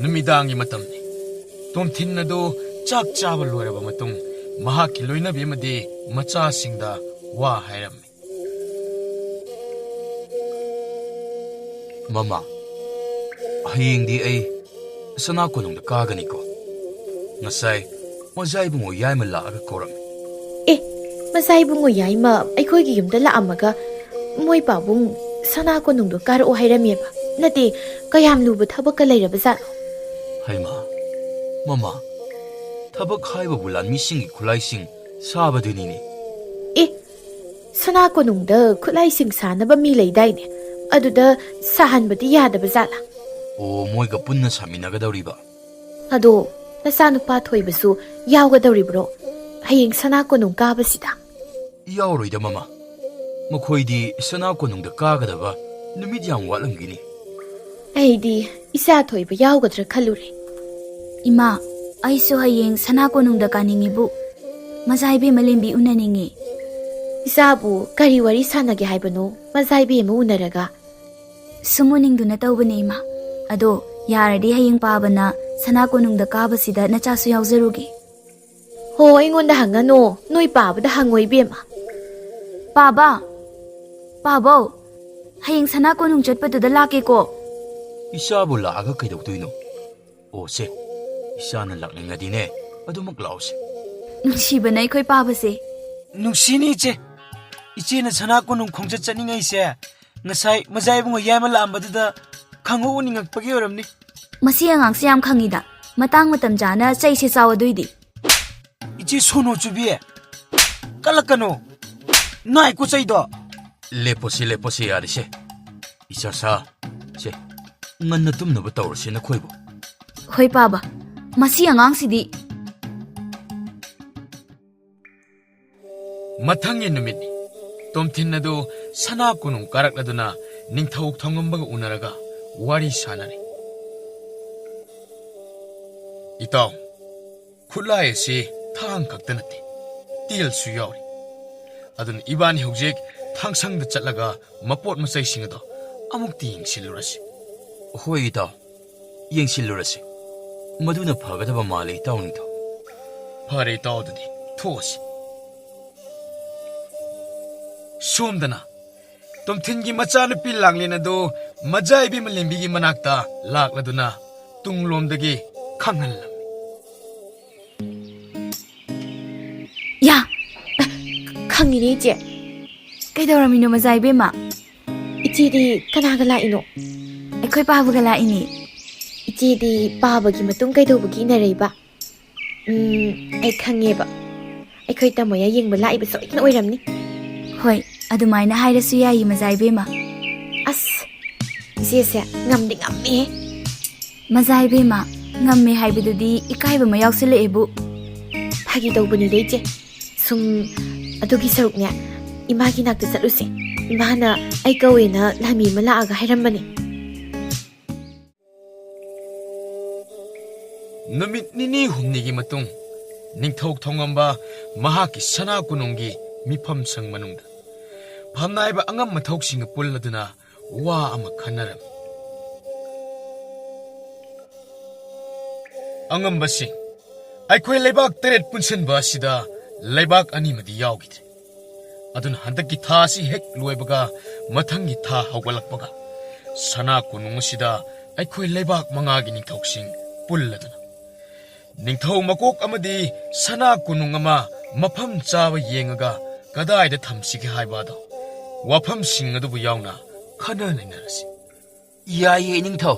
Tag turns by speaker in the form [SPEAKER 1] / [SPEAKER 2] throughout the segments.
[SPEAKER 1] नुमिदांगी मतमनी तोमथिन अदु चाक चाब लोरबा मतुंग महाकी लोइनबी अमदी मचा सिंगदा वा हायरमी
[SPEAKER 2] mama हयेंदी I Sana कोनुंग कागनिको ngasai mazai bungo yaima laaga koram
[SPEAKER 3] mazai bungo yaima aikoi gi yumda la amaga moi pa bung sana ko nungdo kar o hairami ba nati kayam lubu thabak ka leiraba za
[SPEAKER 2] haima mama thabak haiba bulan mising khulai sing saba duni ni
[SPEAKER 3] sana ko nungda khulai sing sana ba mi leidai ne aduda sahan badi yada ba zala
[SPEAKER 2] o moi ga punna samina ga dauri ba
[SPEAKER 3] ado Nasanu pa thoi basu yawga dawri bro hayeng sana ko nung ka basida
[SPEAKER 2] yawroi da mama makhoi di sana ko nung da ka ga da ba numit yang walang gini
[SPEAKER 3] ai di isa thoi ba yawga dra khalure
[SPEAKER 4] ima ai so hayeng sana ko nung da kaningi bu mazai be malembi unaningi
[SPEAKER 3] isa bu kari wari sana ge haibano mazai be mu unaraga
[SPEAKER 4] sumuning du na tawbane ima ado yaradi hayeng pa bana sana ko nung da kabasida na chasu yawzarugi
[SPEAKER 3] ho ingon da hangano noi pa ba da hangoi bema
[SPEAKER 4] baba hayeng sana ko nung chat pa da lake ko
[SPEAKER 2] isa bu laaga kai dau tuino o se isa na lakning adi ne adu mak laus
[SPEAKER 4] nungsiba na ikoi pa ba se
[SPEAKER 1] नुसिनी इचे इचे न सना को नुं खोंगचा चनिंगै से ngasai mazai bungo yama lambadada khango uningak pagi oramni
[SPEAKER 4] masi angang se yam khangida matang matam jana chai se chaw aduidi
[SPEAKER 1] ichi sono chubi kalakano nai ko chai do
[SPEAKER 2] leposi yari se isa sa se nganna tumna ba tawr se na khoibo
[SPEAKER 4] hoi baba masi angang sidi
[SPEAKER 1] mathangin numit tomthin nadu sana kunung karakladuna ningthau thongombaga unaraga wari sanari itaw khulai si thang khaktanati til su yauri adun ibani hojek thangsang da chatlaga mapot masai singado amuk ti yingsilurasi
[SPEAKER 2] hoi itaw yingsilurasi maduna phagadaba male itaw ningtho
[SPEAKER 1] phare itaw dudi thosi somdana tomthingi machana pil langlena do majai bi malimbi gi manakta lakladuna tunglomdagi khanghallam
[SPEAKER 4] ya
[SPEAKER 3] khangi ni je
[SPEAKER 4] kaidoramino mazai be ma
[SPEAKER 3] ichi di kana ga la ino
[SPEAKER 4] aikoi pa bu ga la ini
[SPEAKER 3] ichi di baba gi matung kai do bu gi na rei ba ai khange ba aikoi ta moya yeng ba lai ba so ikna oiram ni
[SPEAKER 4] hoi adumaina hairasu yayi mazai be ma
[SPEAKER 3] as se ngamdi ngamme
[SPEAKER 4] mazai be ma ngamme haibidudi ikaiba ma yausile ebu
[SPEAKER 3] phagi do bani dei je sum adugi saruk nya imagi nak ta chaluse imana ai kawena lami mala aga hairambani
[SPEAKER 1] numit nini humni gi matung ningthok thongamba mahaki sana kunungi mifam sang manungda phamnaiba angam mathok sing pulladuna wa ama khanaram angam basi aikhoi leibak teret punsen ba sida leibak ani madi yawgit adun handaki tha si hek loibaga mathangi tha hawgalakpaga sana kunung sida aikhoi leibak manga gi ningthok sing pulladuna ningthau makok amadi sana kunung ama mafam chawa yengaga kadai da thamsigi haibado wafam sing adubu yauna khana lainarasi
[SPEAKER 2] yaye ningthau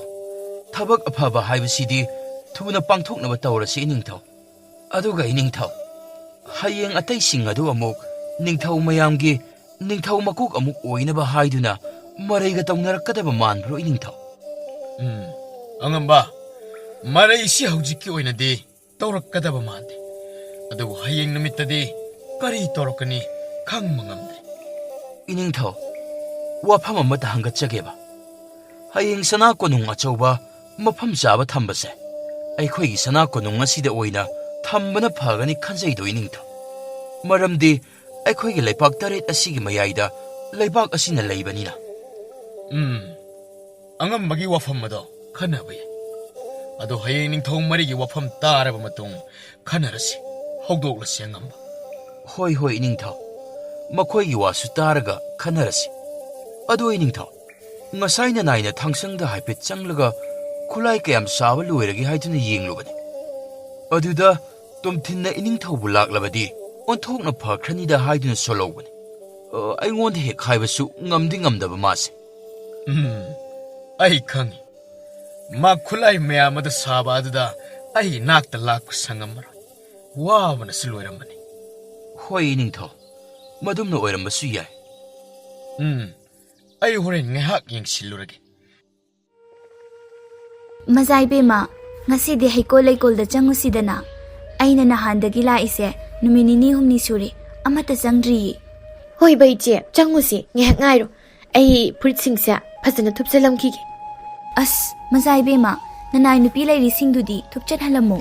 [SPEAKER 2] thabak aphaba haibasidi thuna pangthoknaba tawrasi ningthau aduga ningthau hayeng atai sing adu amuk ningthau mayamgi ningthau makok amuk oinaba haiduna maraiga tawnarakadaba manbro ningthau
[SPEAKER 1] angamba marai si haujiki oinadi tawrakadaba mande adu hayeng numitadi kari torokani khangmangamdre
[SPEAKER 2] iningthau wafam amata hangatchageba hayeng sana konung achauba mafam chaba thambase aikhoi sana konung asida oina thambana phagani khanjai do iningthau maramdi aikhoi gi leipak taret asigi mayaida leipak asina leibanina
[SPEAKER 1] angam magi wafam mado khanabai ꯑꯗꯣ ꯍꯌꯦꯡ ꯅꯤꯡꯊꯧ ꯃꯔꯤꯒꯤ ꯋꯥꯐꯝ ꯇꯥꯔꯕ ꯃꯇꯨꯡ ꯈꯟꯅꯔꯁꯤ ꯍꯧꯗꯣꯛꯂꯁꯤ ꯑꯉꯝꯕ
[SPEAKER 2] ꯍꯣꯏ ꯍꯣꯏ ꯏꯅꯤꯡꯊꯧ ꯃꯈꯣꯏꯒꯤ ꯋꯥꯁꯨ ꯇꯥꯔꯒ ꯈꯟꯅꯔꯁꯤ ꯑꯗꯨ ꯏꯅꯤꯡꯊꯧ ꯉꯁꯥꯏꯅ ꯅꯥꯏꯅ ꯊꯥꯡꯁꯪꯗ ꯍꯥꯏꯐꯦꯠ ꯆꯪꯂꯒ ꯈꯨꯠꯂꯥꯏ ꯀꯌꯥꯝ ꯁꯥꯕ ꯂꯣꯏꯔꯒꯦ ꯍꯥꯏꯗꯨꯅ ꯌꯦꯡꯂꯨꯕꯅꯤ ꯑꯗꯨꯗ ꯇꯣꯝꯊꯤꯟꯅ ꯏꯅꯤꯡꯊꯧꯕꯨ ꯂꯥꯛꯂꯕꯗꯤ ꯑꯣꯟꯊꯣꯛꯅ ꯐꯈ꯭ꯔꯅꯤꯗ ꯍꯥꯏꯗꯨꯅ ꯁꯣꯜꯍꯧꯕꯅꯤ ꯑꯩꯉꯣꯟꯗ ꯍꯦꯛ ꯍꯥꯏꯕꯁꯨ ꯉꯝꯗꯤ ꯉꯝꯗꯕ ꯃꯥꯁꯦ
[SPEAKER 1] ꯑꯩ ꯈꯪꯉꯤ ꯃꯥ ꯈꯨꯠꯂꯥꯏ ꯃꯌꯥꯝ ꯑꯗꯨ ꯁꯥꯕ ꯑꯗꯨꯗ ꯑꯩ ꯅꯥꯛꯇ ꯂꯥꯛꯄ ꯁꯪꯉꯝꯃꯔꯣꯏ ꯋꯥꯕꯅꯁꯨ ꯂꯣꯏꯔꯝꯕꯅꯤ
[SPEAKER 2] ꯍꯣꯏ ꯏꯅꯤꯡꯊꯧ ꯃꯗꯨꯝꯅ ꯑꯣꯏꯔꯝꯕꯁꯨ ꯌꯥꯏ
[SPEAKER 1] ꯑꯩ ꯍꯣꯔꯦꯟ ꯉꯥꯏꯍꯥꯛ ꯌꯦꯡꯁꯤꯜꯂꯨꯔꯒꯦ
[SPEAKER 4] ꯃꯖꯥꯏꯕꯦꯝꯃ ꯉꯁꯤꯗꯤ ꯍꯩꯀꯣꯜ ꯂꯩꯀꯣꯜꯗ ꯆꯪꯉꯨꯁꯤꯗꯅ ꯑꯩꯅ ꯅꯍꯥꯟꯗꯒꯤ ꯂꯥꯛꯏꯁꯦ ꯅꯨꯃꯤꯠ ꯅꯤꯅꯤ ꯍꯨꯝꯅꯤ ꯁꯨꯔꯦ ꯑꯃꯠꯇ ꯆꯪꯗ꯭ꯔꯤꯌꯦ
[SPEAKER 3] ꯍꯣꯏ ꯕ ꯏꯆꯦ ꯆꯪꯉꯨꯁꯤ ꯉꯥꯏꯍꯥꯛ ꯉꯥꯏꯔꯣ ꯑꯩ ꯐꯨꯔꯤꯠꯁꯤꯡꯁꯦ ꯐꯖꯅ ꯊꯨꯞꯆꯜꯂꯝꯈꯤꯒꯦ
[SPEAKER 4] ꯑꯁ ꯃꯖꯥꯏꯕꯦꯝꯃ ꯅꯅꯥꯏ ꯅꯨꯄꯤ ꯂꯩꯔꯤꯁꯤꯡꯗꯨꯗꯤ ꯊꯨꯞꯆꯠꯍꯜꯂꯝꯃꯣ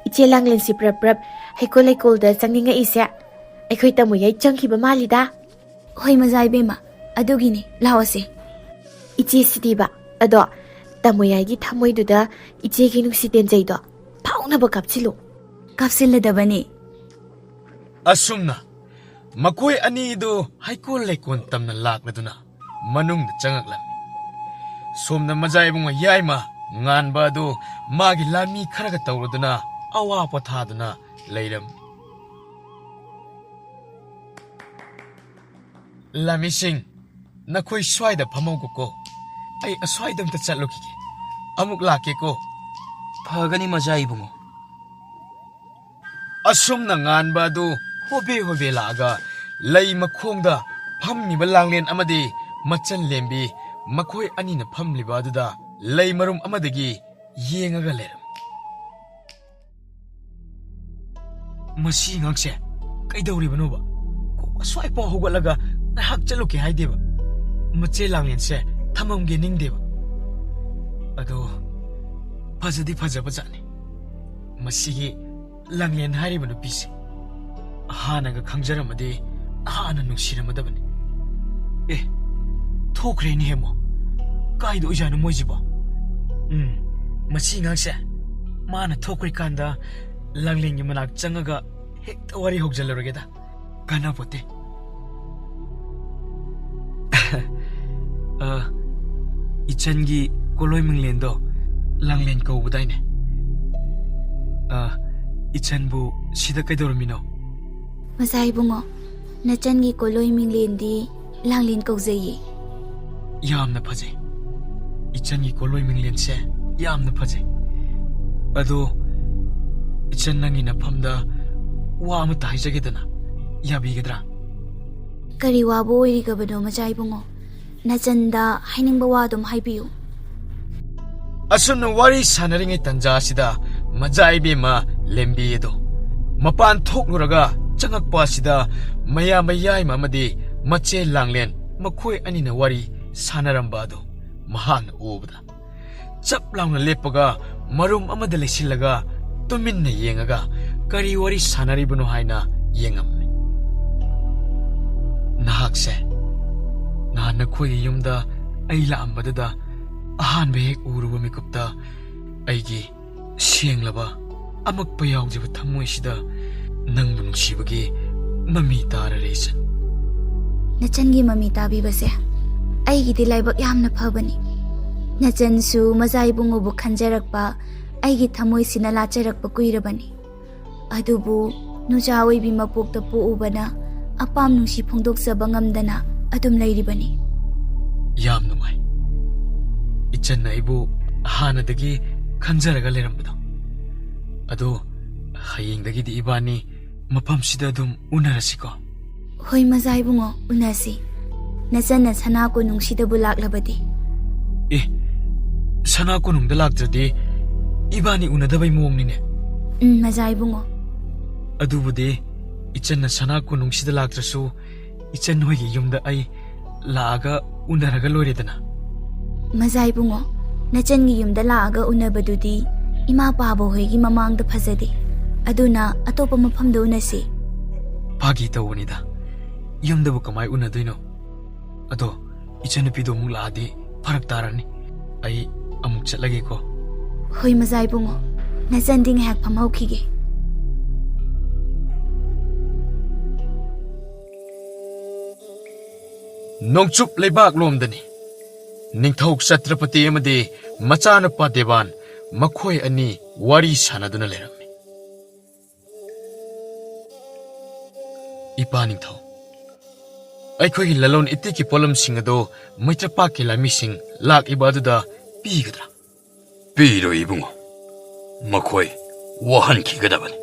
[SPEAKER 3] ꯏꯆꯦ ꯂꯥꯡꯂꯦꯟꯁꯤ ꯄ꯭ꯔꯞ ꯄ꯭ꯔꯞ ꯍꯩꯀꯣꯜ ꯂꯩꯀꯣꯜꯗ ꯆꯪꯅꯤꯡꯉꯛꯏꯁꯦ ꯑꯩꯈꯣꯏ ꯇꯥꯃꯣ ꯌꯥꯏ ꯆꯪꯈꯤꯕ ꯃꯥꯜꯂꯤꯗ
[SPEAKER 4] ꯍꯣꯏ ꯃꯖꯥꯏꯕꯦꯝꯃ ꯑꯗꯨꯒꯤꯅꯤ ꯂꯥꯛꯑꯣꯁꯦ
[SPEAKER 3] ꯏꯆꯦꯁꯤꯗꯤꯕ ꯑꯗꯣ ꯇꯥꯃꯣ ꯌꯥꯏꯒꯤ ꯊꯃꯣꯏꯗꯨꯗ ꯏꯆꯦꯒꯤ ꯅꯨꯡꯁꯤ ꯇꯦꯟꯖꯩꯗꯣ ꯐꯥꯎꯅꯕ ꯀꯥꯞꯁꯤꯜꯂꯨ
[SPEAKER 4] ꯀꯥꯞꯁꯤꯜꯂꯗꯕꯅꯤ
[SPEAKER 1] ꯑꯁꯨꯝꯅ ꯃꯈꯣꯏ ꯑꯅꯤꯗꯨ ꯍꯩꯀꯣꯜ ꯂꯩꯀꯣꯜ ꯇꯝꯅ ꯂꯥꯛꯂꯗꯨꯅ ꯃꯅꯨꯡꯗ ꯆꯪꯉꯛꯂꯝꯃꯤ ꯁꯣꯝꯅ ꯃꯖꯥꯏꯕꯨꯡ ꯌꯥꯏꯃ ꯉꯥꯟꯕ ꯑꯗꯨ ꯃꯥꯒꯤ ꯂꯥꯟꯃꯤ ꯈꯔꯒ ꯇꯧꯔꯗꯨꯅ ꯑꯋꯥ ꯄꯣꯊꯥꯗꯨꯅ ꯂꯩꯔꯝꯃꯤ ꯂꯥꯟꯃꯤꯁꯤꯡ ꯅꯈꯣꯏ ꯁ꯭ꯋꯥꯏꯗ ꯐꯝꯍꯧꯀꯣ ꯑꯩ ꯑꯁ꯭ꯋꯥꯏꯗ ꯑꯝꯇ ꯆꯠꯂꯨꯈꯤꯒꯦ ꯑꯃꯨꯛ ꯂꯥꯛꯀꯦꯀꯣ
[SPEAKER 2] ꯐꯒꯅꯤ ꯃꯖꯥ ꯏꯕꯨꯡꯉꯣ
[SPEAKER 1] ꯑꯁꯨꯝꯅ ꯉꯥꯟꯕ ꯑꯗꯨ ꯍꯣꯕꯦ ꯍꯣꯕꯦ ꯂꯥꯛꯑꯒ ꯂꯩ ꯃꯈꯣꯡꯗ ꯐꯝꯃꯤꯕ ꯂꯥꯡꯂꯦꯟ ꯑꯃꯗꯤ ꯃꯆꯟ ꯂꯦꯝꯕꯤ ꯃꯈꯣꯏ ꯑꯅꯤꯅ ꯐꯝꯂꯤꯕ ꯑꯗꯨꯗ ꯂꯩ ꯃꯔꯨꯝ ꯑꯃꯗꯒꯤ ꯌꯦꯡꯉꯒ ꯂꯩꯔꯝꯃꯤ ꯃꯁꯤ ꯉꯥꯛꯁꯦ ꯀꯩꯗꯧꯔꯤꯕꯅꯣꯕ ꯑꯁ꯭ꯋꯥꯏ ꯄꯥꯎ ꯍꯧꯒꯠꯂꯒ ꯉꯥꯏꯍꯥꯛ ꯆꯠꯂꯨꯀꯦ ꯍꯥꯏꯗꯦꯕ ꯃꯆꯦ ꯂꯥꯡꯂꯦꯟꯁꯦ ꯊꯝꯃꯝꯒꯦ ꯅꯤꯡꯗꯦꯕ ꯑꯗꯣ ꯐꯖꯗꯤ ꯐꯖꯕꯖꯥꯠꯅꯤ ꯃꯁꯤꯒꯤ ꯂꯥꯡꯂꯦꯟ ꯍꯥꯏꯔꯤꯕ ꯅꯨꯄꯤꯁꯦ ꯍꯥꯟꯅꯒ ꯈꯪꯖꯔꯝꯃꯗꯤ ꯍꯥꯟꯅ ꯅꯨꯡꯁꯤꯔꯝꯃꯗꯕꯅꯤ ꯊꯣꯛꯈ꯭ꯔꯦꯅꯦ ꯍꯦꯃꯣ ꯀꯥꯏꯗ ꯑꯣꯏꯖꯥꯠꯅꯣ ꯃꯣꯏꯁꯤꯕꯣ ꯃꯁꯤ ꯉꯥꯛꯁꯦ ꯃꯥꯅ ꯊꯣꯛꯈ꯭ꯔꯤꯀꯥꯟꯗ ꯂꯥꯡꯂꯦꯟꯒꯤ ꯃꯅꯥꯛ ꯆꯪꯉꯒ ꯍꯦꯛꯇ ꯋꯥꯔꯤ ꯍꯧꯖꯜꯂꯨꯔꯒꯦꯗ ꯀꯥꯟꯅꯄꯣꯠꯇꯦ 이찬기 꼴로이 밍렌도 랑렌 거우다이네 이찬부 시다 까이도르미노
[SPEAKER 4] ꯃꯖꯥꯏꯕꯨꯡꯉꯣ ꯅꯆꯟꯒꯤ ꯀꯣꯂꯣꯏ ꯃꯤꯡꯂꯦꯟꯗꯤ ꯂꯥꯡꯂꯦꯟ ꯀꯧꯖꯩꯌꯦ
[SPEAKER 1] ꯌꯥꯝꯅ ꯐꯖꯩ 이찬기 꼴로이 밍렌세 ꯌꯥꯝꯅ ꯐꯖꯩ ꯑꯗꯣ 이찬 ꯅꯪꯒꯤ ꯅꯐꯝꯗ ꯋꯥ ꯑꯃꯇ ꯍꯥꯏꯖꯒꯦꯗꯅ ꯌꯥꯕꯤꯒꯗ꯭ꯔꯥ
[SPEAKER 4] ꯀꯔꯤ ꯋꯥꯕ ꯑꯣꯏꯔꯤꯒꯕꯅꯣ ꯃꯖꯥꯏꯕꯨꯡꯉꯣ ꯅꯆꯟꯗ ꯍꯥꯏꯅꯤꯡꯕ ꯋꯥ ꯑꯗꯨꯝ ꯍꯥꯏꯕꯤꯌꯨ
[SPEAKER 1] ꯑꯁꯨꯝꯅ ꯋꯥꯔꯤ ꯁꯥꯟꯅꯔꯤꯉꯩ ꯇꯟꯖꯥꯁꯤꯗ ꯃꯖꯥꯏꯕꯦꯝꯃ ꯂꯦꯝꯕꯤ ꯑꯗꯣ ꯃꯄꯥꯟ ꯊꯣꯛꯂꯨꯔꯒ ꯆꯪꯉꯛꯄ ꯑꯁꯤꯗ ꯃꯌꯥꯝꯕ ꯌꯥꯏꯃ ꯑꯃꯗꯤ ꯃꯆꯦ ꯂꯥꯡꯂꯦꯟ ꯃꯈꯣꯏ ꯑꯅꯤꯅ ꯋꯥꯔꯤ ꯁꯥꯟꯅꯔꯝꯕ ꯑꯗꯣ ꯃꯍꯥꯛꯅ ꯎꯕꯗ ꯆꯞ ꯂꯥꯎꯅ ꯂꯦꯞꯄꯒ ꯃꯔꯨꯝ ꯑꯃꯗ ꯂꯩꯁꯤꯜꯂꯒ ꯇꯨꯃꯤꯟꯅ ꯌꯦꯡꯉꯒ ꯀꯔꯤ ꯋꯥꯔꯤ ꯁꯥꯟꯅꯔꯤꯕꯅꯣ ꯍꯥꯏꯅ ꯌꯦꯡꯉꯝꯃꯤ ꯅꯍꯥꯛꯁꯦ ꯅꯍꯥꯟ ꯅꯈꯣꯏꯒꯤ ꯌꯨꯝꯗ ꯑꯩ ꯂꯥꯛꯑꯝꯕꯗꯨꯗ ꯑꯍꯥꯟꯕ ꯍꯦꯛ ꯎꯔꯨꯕ ꯃꯤꯀꯨꯞꯇ ꯑꯩꯒꯤ ꯁꯦꯡꯂꯕ ꯑꯃꯛꯄ ꯌꯥꯎꯖꯕ ꯊꯝꯃꯣꯏꯁꯤꯗ ꯅꯪꯕꯨ ꯅꯨꯡꯁꯤꯕꯒꯤ ꯃꯃꯤ ꯇꯥꯔꯔꯦ ꯏꯆꯟ
[SPEAKER 4] ꯅꯆꯟꯒꯤ ꯃꯃꯤ ꯇꯥꯕꯤꯕꯁꯦ ꯑꯩꯒꯤꯗꯤ ꯂꯥꯏꯕꯛ ꯌꯥꯝꯅ ꯐꯕꯅꯤ ꯅꯆꯟꯁꯨ ꯃꯖꯥꯏꯕꯨꯡꯉꯣꯕꯨ ꯈꯟꯖꯔꯛꯄ ꯑꯩꯒꯤ ꯊꯃꯣꯏꯁꯤꯅ ꯂꯥꯆꯔꯛꯄ ꯀꯨꯏꯔꯕꯅꯤ ꯑꯗꯨꯕꯨ ꯅꯨꯆꯥ ꯑꯣꯏꯕꯤ ꯃꯄꯣꯛꯇ ꯄꯣꯛꯎꯕꯅ ꯑꯄꯥꯝ ꯅꯨꯡꯁꯤ ꯐꯣꯡꯗꯣꯛꯆꯕ ꯉꯝꯗꯅ ꯑꯗꯨꯝ ꯂꯩꯔꯤꯕꯅꯤ
[SPEAKER 1] ꯌꯥꯝ ꯅꯨꯡꯉꯥꯏ ꯏꯆꯟꯅ ꯑꯩꯕꯨ ꯍꯥꯟꯅꯗꯒꯤ ꯈꯟꯖꯔꯒ ꯂꯩꯔꯝꯕꯗꯣ ꯑꯗꯣ ꯍꯌꯦꯡꯗꯒꯤꯗꯤ 이바니 ꯃꯐꯝꯁꯤꯗ ꯑꯗꯨꯝ ꯎꯅꯔꯁꯤꯀꯣ
[SPEAKER 4] ꯍꯣꯏ ꯃꯖꯥꯏꯕꯨꯡꯉꯣ ꯎꯅꯁꯤ ꯅꯆꯟꯅ ꯁꯅꯥ ꯀꯣꯅꯨꯡꯁꯤꯗꯕꯨ ꯂꯥꯛꯂꯕꯗꯤ
[SPEAKER 1] ꯁꯅꯥ ꯀꯣꯅꯨꯡꯗ ꯂꯥꯛꯇ꯭ꯔꯗꯤ 이바니 ꯎꯅꯗꯕꯩ ꯃꯑꯣꯡꯅꯤꯅꯦ
[SPEAKER 4] ꯃꯖꯥꯏꯕꯨꯡꯉꯣ
[SPEAKER 1] ꯑꯗꯨꯕꯨꯗꯤ 이찬ꯅ ꯁꯅꯥ ꯀꯣꯅꯨꯡꯁꯤꯗ ꯂꯥꯛꯇ꯭ꯔꯁꯨ 이찬 ꯍꯣꯏꯒꯤ ꯌꯨꯝꯗ ꯑꯩ ꯂꯥꯛꯑꯒ ꯎꯅꯔꯒ ꯂꯣꯏꯔꯦꯗꯅ
[SPEAKER 4] ꯃꯖꯥꯏꯕꯨꯡꯉꯣ ꯅꯆꯟꯒꯤ ꯌꯨꯝꯗ ꯂꯥꯛꯑꯒ ꯎꯅꯕꯗꯨꯗꯤ ꯏꯃꯥ ꯄꯥꯕ ꯍꯣꯏꯒꯤ ꯃꯃꯥꯡꯗ ꯐꯖꯗꯦ ꯑꯗꯨꯅ ꯑꯇꯣꯞꯄ ꯃꯐꯝꯗ ꯎꯅꯁꯤ
[SPEAKER 1] ꯐꯥꯒꯤ ꯇꯧꯕꯅꯤꯗ ꯌꯨꯝꯗꯕꯨ ꯀꯃꯥꯏ ꯎꯅꯗꯣꯏꯅꯣ ꯑꯗꯣ 이찬 ꯅꯨꯄꯤꯗꯣ ꯑꯃꯨꯛ ꯂꯥꯛꯑꯗꯤ ꯐꯔꯛ ꯇꯥꯔꯅꯤ ꯑꯩ ꯑꯃꯨꯛ ꯆꯠꯂꯒꯦꯀꯣ
[SPEAKER 4] ꯍꯣꯏ ꯃꯖꯥ ꯏꯕꯨꯡꯉꯣ ꯅꯆꯟꯗꯤ ꯉꯥꯏꯍꯥꯛ ꯐꯝꯍꯧꯈꯤꯒꯦ
[SPEAKER 1] ꯅꯣꯡꯆꯨꯞ ꯂꯩꯕꯥꯛ ꯂꯣꯝꯗꯅꯤ ꯅꯤꯡꯊꯧ ꯆꯇ꯭ꯔꯄꯇꯤ ꯑꯃꯗꯤ ꯃꯆꯥꯅꯨꯄꯥ ꯗꯦꯕꯥꯟ ꯃꯈꯣꯏ ꯑꯅꯤ ꯋꯥꯔꯤ ꯁꯥꯟꯅꯗꯨꯅ ꯂꯩꯔꯝꯃꯤ ꯏꯄꯥ ꯅꯤꯡꯊꯧ ꯑꯩꯈꯣꯏꯒꯤ ꯂꯂꯣꯟ ꯏꯇꯤꯛꯀꯤ ꯄꯣꯠꯂꯝꯁꯤꯡ ꯑꯗꯨ ꯃꯩꯇ꯭ꯔꯄꯥꯛꯀꯤ ꯂꯥꯟꯃꯤꯁꯤꯡ ꯂꯥꯛꯏꯕ ꯑꯗꯨꯗ ꯄꯤꯒꯗ꯭ꯔꯥ
[SPEAKER 2] ꯄꯤꯔꯣꯏ ꯏꯕꯨꯡꯉꯣ ꯃꯈꯣꯏ ꯋꯥꯍꯟꯈꯤꯒꯗꯕꯅꯤ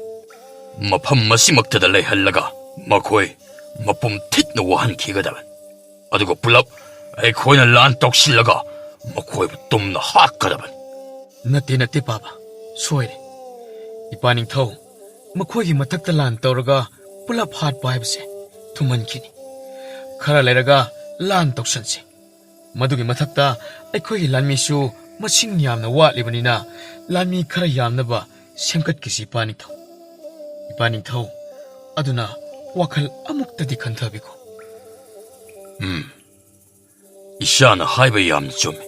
[SPEAKER 2] ꯃꯐꯝ ꯑꯁꯤꯃꯛꯇꯗ ꯂꯩꯍꯜꯂꯒ ꯃꯈꯣꯏ ꯃꯄꯨꯝ ꯊꯤꯠꯅ ꯋꯥꯍꯟꯈꯤꯒꯗꯕꯅꯤ ꯑꯗꯨꯒ ꯄꯨꯂꯞ ꯑꯩꯈꯣꯏꯅ ꯂꯥꯟ ꯇꯧꯁꯤꯜꯂꯒ ꯃꯈꯣꯏꯕꯨ ꯇꯨꯝꯅ ꯍꯥꯠꯀꯗꯕꯅꯤ
[SPEAKER 1] ꯅꯠꯇꯦ ꯄꯥꯕ ꯁꯣꯏꯔꯦ ꯏꯄꯥ ꯅꯤꯡꯊꯧ ꯃꯈꯣꯏꯒꯤ ꯃꯊꯛꯇ ꯂꯥꯟ ꯇꯧꯔꯒ ꯄꯨꯂꯞ ꯍꯥꯠꯄ ꯍꯥꯏꯕꯁꯦ ꯊꯨꯃꯟꯈꯤꯅꯤ ꯈꯔ ꯂꯩꯔꯒ ꯂꯥꯟ ꯇꯧꯁꯟꯁꯤ ꯃꯗꯨꯒꯤ ꯃꯊꯛꯇ ꯑꯩꯈꯣꯏꯒꯤ ꯂꯥꯟꯃꯤꯁꯨ ꯃꯁꯤꯡ ꯌꯥꯝꯅ ꯋꯥꯠꯂꯤꯕꯅꯤꯅ ꯂꯥꯟꯃꯤ ꯈꯔ ꯌꯥꯝꯅꯕ ꯁꯦꯝꯒꯠꯈꯤꯁꯤ ꯏꯄꯥ ꯅꯤꯡꯊꯧ ꯑꯗꯨꯅ ꯋꯥꯈꯜ ꯑꯃꯨꯛꯇꯗꯤ ꯈꯟꯊꯕꯤꯈꯣ
[SPEAKER 2] ꯏꯁꯥꯅ ꯍꯥꯏꯕ ꯌꯥꯝꯅ ꯆꯨꯝꯃꯤ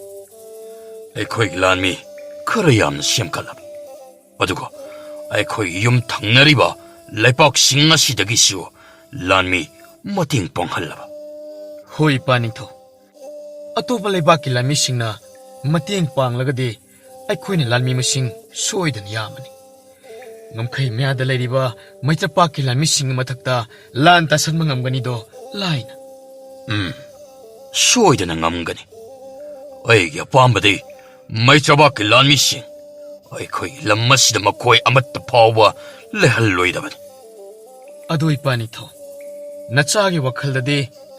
[SPEAKER 2] ꯑꯩꯈꯣꯏꯒꯤ ꯂꯥꯟꯃꯤ ꯈꯔ ꯌꯥꯝꯅ ꯁꯦꯝꯒꯠꯂꯕ ꯑꯗꯨꯒ ꯑꯩꯈꯣꯏꯒꯤ ꯌꯨꯝ ꯊꯪꯅꯔꯤꯕ ꯂꯩꯄꯥꯛꯁꯤꯡ ꯑꯁꯤꯗꯒꯤꯁꯨ ꯂꯥꯟꯃꯤ ꯃꯇꯦꯡ ꯄꯥꯡꯍꯜꯂꯕ
[SPEAKER 1] ꯍꯣꯏ ꯏꯄꯥ ꯅꯤꯡꯊꯧ ꯑꯇꯣꯞꯄ ꯂꯩꯕꯥꯛꯀꯤ ꯂꯥꯟꯃꯤꯁꯤꯡꯅ ꯃꯇꯦꯡ ꯄꯥꯡꯂꯒꯗꯤ ꯑꯩꯈꯣꯏꯅ ꯂꯥꯟꯃꯤ ꯃꯁꯤꯡ ꯁꯣꯏꯗꯅ ꯌꯥꯝꯃꯅꯤ ꯉꯝꯈꯩ ꯃꯌꯥꯗ ꯂꯩꯔꯤꯕ ꯃꯩꯇ꯭ꯔꯄꯥꯛꯀꯤ ꯂꯥꯟꯃꯤꯁꯤꯡꯒꯤ ꯃꯊꯛꯇ ꯂꯥꯟ ꯇꯥꯁꯟꯕ ꯉꯝꯒꯅꯤꯗꯣ ꯂꯥꯏꯅ
[SPEAKER 2] ꯁꯣꯏꯗꯅ ꯉꯝꯒꯅꯤ ꯑꯩꯒꯤ ꯑꯄꯥꯝꯕꯗꯤ ꯃꯩꯇ꯭ꯔꯄꯥꯛꯀꯤ ꯂꯥꯟꯃꯤꯁꯤꯡ ꯑꯩꯈꯣꯏꯒꯤ ꯂꯝ ꯑꯁꯤꯗ ꯃꯈꯣꯏ ꯑꯃꯠꯇ ꯐꯥꯎꯕ ꯂꯩꯍꯜꯂꯣꯏꯗꯕꯅꯤ
[SPEAKER 1] ꯑꯗꯣ ꯏꯄꯥ ꯅꯤꯡꯊꯧ ꯅꯆꯥꯒꯤ ꯋꯥꯈꯜꯗꯗꯤ